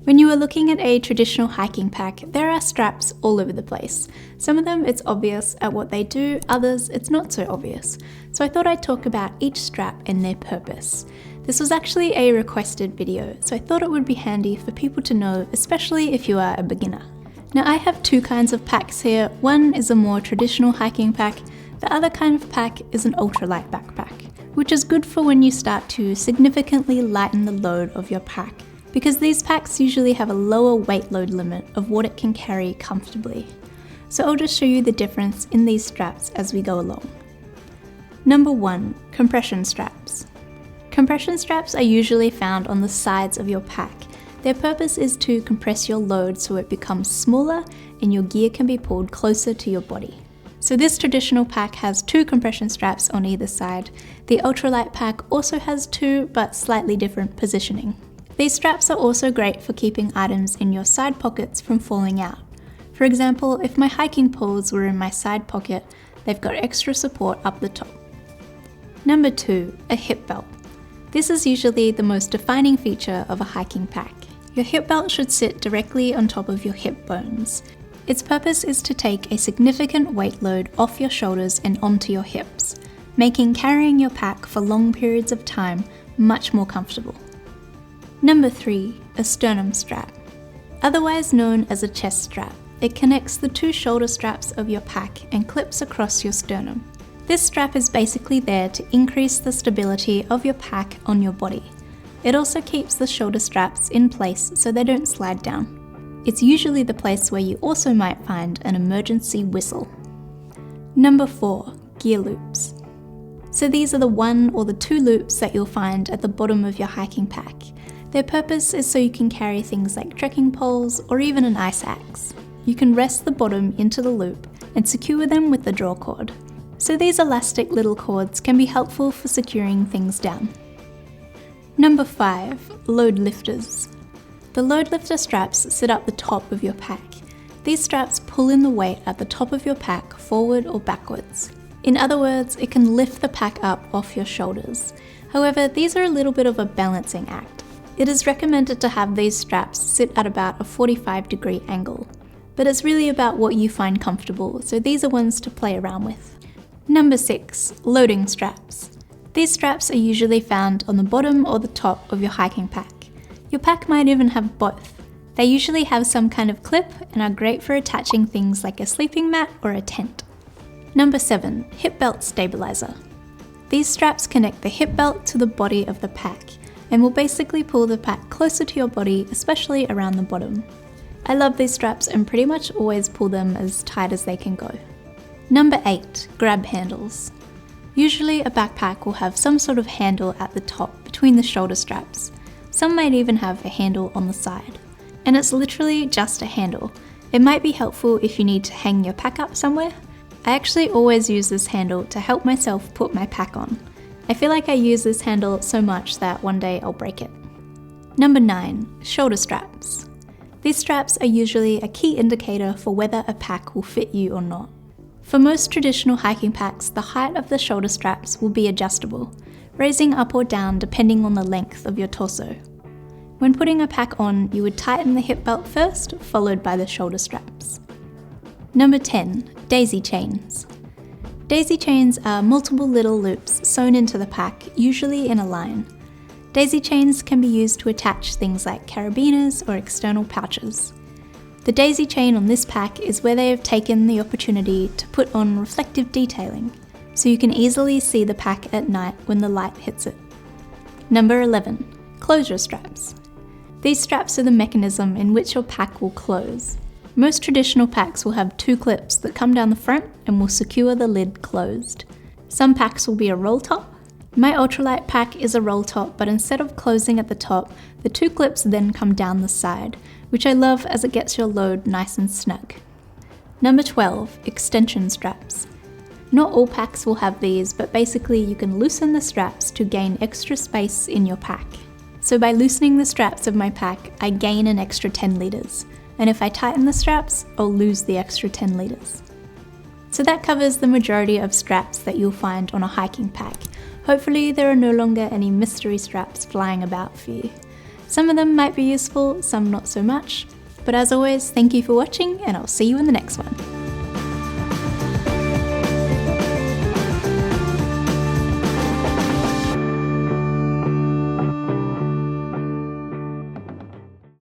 When you are looking at a traditional hiking pack, there are straps all over the place. Some of them it's obvious at what they do, others it's not so obvious. So I thought I'd talk about each strap and their purpose. This was actually a requested video, so I thought it would be handy for people to know, especially if you are a beginner. Now I have two kinds of packs here. One is a more traditional hiking pack. The other kind of pack is an ultralight backpack, which is good for when you start to significantly lighten the load of your pack, because these packs usually have a lower weight load limit of what it can carry comfortably. So I'll just show you the difference in these straps as we go along. Number 1, compression straps. Compression straps are usually found on the sides of your pack. Their purpose is to compress your load so it becomes smaller and your gear can be pulled closer to your body. So this traditional pack has 2 compression straps on either side. The ultralight pack also has 2, but slightly different positioning. These straps are also great for keeping items in your side pockets from falling out. For example, if my hiking poles were in my side pocket, they've got extra support up the top. Number 2, a hip belt. This is usually the most defining feature of a hiking pack. Your hip belt should sit directly on top of your hip bones. Its purpose is to take a significant weight load off your shoulders and onto your hips, making carrying your pack for long periods of time much more comfortable. Number 3, a sternum strap. Otherwise known as a chest strap, it connects the 2 shoulder straps of your pack and clips across your sternum. This strap is basically there to increase the stability of your pack on your body. It also keeps the shoulder straps in place so they don't slide down. It's usually the place where you also might find an emergency whistle. Number 4, gear loops. So these are the 1 or the 2 loops that you'll find at the bottom of your hiking pack. Their purpose is so you can carry things like trekking poles or even an ice axe. You can rest the bottom into the loop and secure them with the draw cord. So these elastic little cords can be helpful for securing things down. Number 5, load lifters. The load lifter straps sit up the top of your pack. These straps pull in the weight at the top of your pack forward or backwards. In other words, it can lift the pack up off your shoulders. However, these are a little bit of a balancing act. It is recommended to have these straps sit at about a 45-degree angle, but it's really about what you find comfortable, so these are ones to play around with. Number 6, loading straps. These straps are usually found on the bottom or the top of your hiking pack. Your pack might even have both. They usually have some kind of clip and are great for attaching things like a sleeping mat or a tent. Number 7, hip belt stabilizer. These straps connect the hip belt to the body of the pack and will basically pull the pack closer to your body, especially around the bottom. I love these straps and pretty much always pull them as tight as they can go. Number 8, grab handles. Usually a backpack will have some sort of handle at the top between the shoulder straps. Some might even have a handle on the side. And it's literally just a handle. It might be helpful if you need to hang your pack up somewhere. I actually always use this handle to help myself put my pack on. I feel like I use this handle so much that one day I'll break it. Number 9, shoulder straps. These straps are usually a key indicator for whether a pack will fit you or not. For most traditional hiking packs, the height of the shoulder straps will be adjustable, raising up or down depending on the length of your torso. When putting a pack on, you would tighten the hip belt first, followed by the shoulder straps. Number 10, daisy chains. Daisy chains are multiple little loops sewn into the pack, usually in a line. Daisy chains can be used to attach things like carabiners or external pouches. The daisy chain on this pack is where they have taken the opportunity to put on reflective detailing, so you can easily see the pack at night when the light hits it. Number 11, closure straps. These straps are the mechanism in which your pack will close. Most traditional packs will have 2 clips that come down the front and will secure the lid closed. Some packs will be a roll top. My ultralight pack is a roll top, but instead of closing at the top, the 2 clips then come down the side, which I love as it gets your load nice and snug. Number 12, extension straps. Not all packs will have these, but basically you can loosen the straps to gain extra space in your pack. So by loosening the straps of my pack, I gain an extra 10 litres. And if I tighten the straps, I'll lose the extra 10 litres. So that covers the majority of straps that you'll find on a hiking pack. Hopefully there are no longer any mystery straps flying about for you. Some of them might be useful, some not so much. But as always, thank you for watching, and I'll see you in the next one.